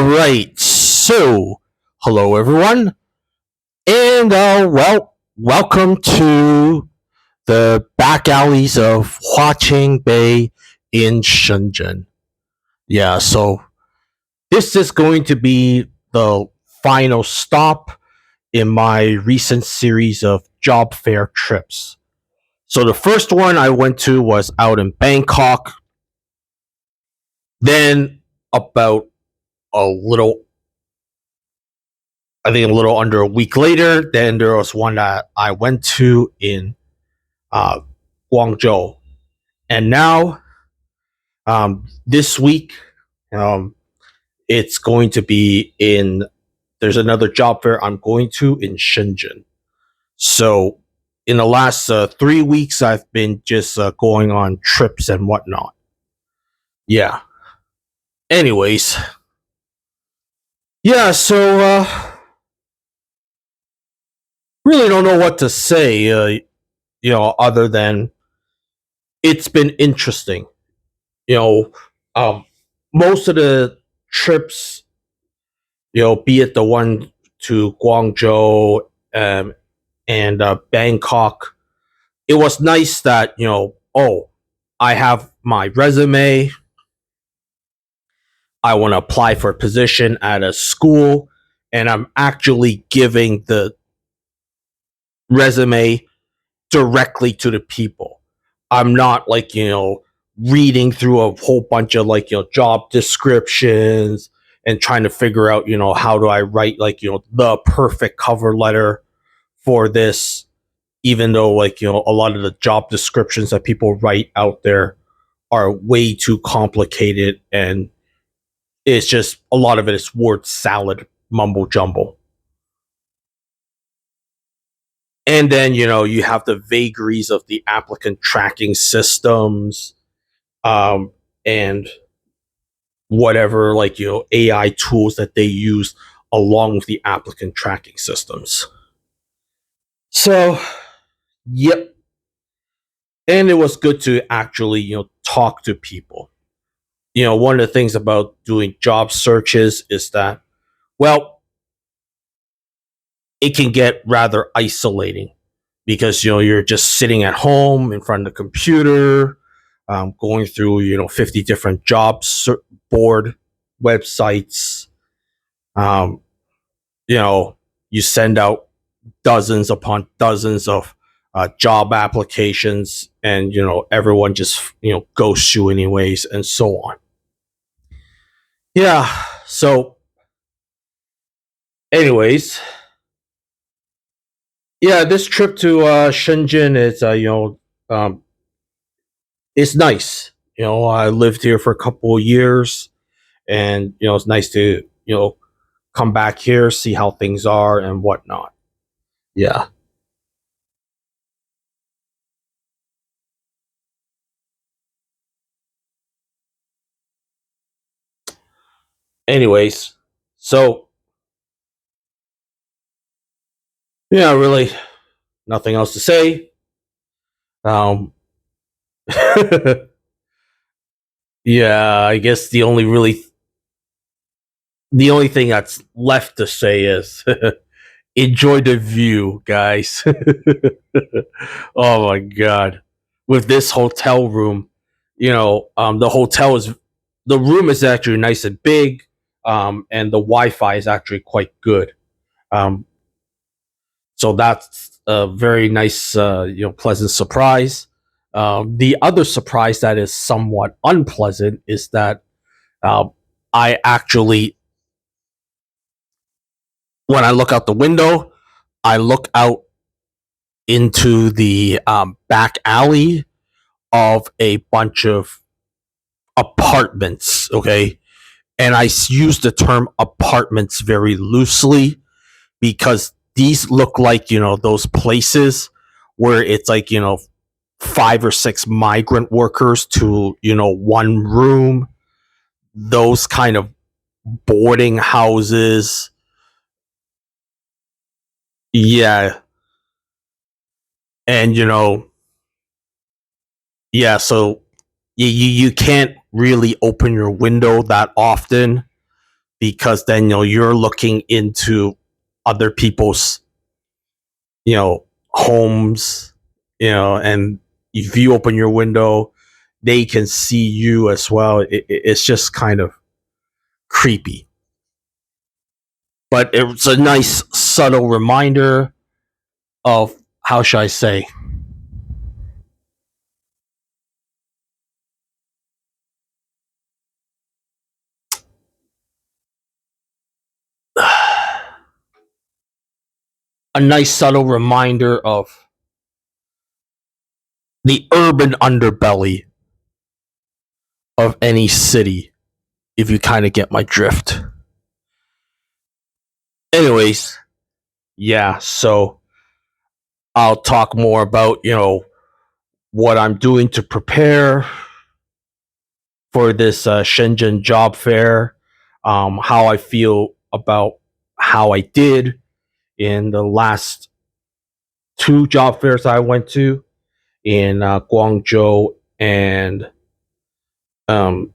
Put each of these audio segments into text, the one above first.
All right. So, hello everyone, and welcome to the back alleys of Huaqing Bay in Shenzhen. Yeah. So this is going to be the final stop in my recent series of job fair trips. So the first one I went to was out in Bangkok. Then about a little I think a little under a week later, then there was one that I went to in uh, Guangzhou, and now this week um, it's going to be in. There's another job fair I'm going to in Shenzhen. So in the last 3 weeks, I've been just going on trips and whatnot. Yeah. Anyways, yeah. So really don't know what to say. Other than it's been interesting. you know, um, most of the trips, be it the one to Guangzhou and Bangkok, it was nice that, I have my resume. I want to apply for a position at a school, and I'm actually giving the resume directly to the people. I'm not like, reading through a whole bunch of like, job descriptions and trying to figure out, how do I write like, the perfect cover letter for this, even though like, a lot of the job descriptions that people write out there are way too complicated, and it's just a lot of it is word salad, mumble jumble. And then, you have the vagaries of the applicant tracking systems, um, and whatever, like, AI tools that they use along with the applicant tracking systems. So, yep. And it was good to actually, talk to people. One of the things about doing job searches is that, well, it can get rather isolating because you're just sitting at home in front of the computer, going through 50 different board websites. um, you know you send out dozens upon dozens of job applications, and everyone just ghosts you anyways, and so on. Yeah. So anyways, yeah, this trip to Shenzhen is um, it's nice. I lived here for a couple of years, and it's nice to come back here, see how things are and whatnot. Yeah. Anyways, so yeah, really nothing else to say. Um, yeah, I guess the only thing that's left to say is enjoy the view, guys. Oh my god. With this hotel room, the room is actually nice and big, and the Wi-Fi is actually quite good. Um, so that's a very nice, pleasant surprise. The other surprise that is somewhat unpleasant is that uh, I actually, when I look out the window, I look out into the back alley of a bunch of apartments. Okay. And I use the term apartments very loosely because these look like, those places where it's like, five or six migrant workers to, one room, those kind of boarding houses. Yeah. And, yeah, so you can't really open your window that often because then you're looking into other people's homes, and if you open your window, they can see you as well. It's just kind of creepy, but it's a nice subtle reminder of, how should I say, a nice subtle reminder of the urban underbelly of any city, if you kind of get my drift. Anyways, yeah, so I'll talk more about, what I'm doing to prepare for this Shenzhen job fair, how I feel about how I did in the last two job fairs I went to in Guangzhou and um,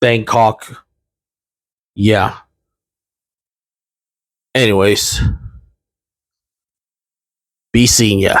Bangkok. Yeah. Anyways, be seeing ya.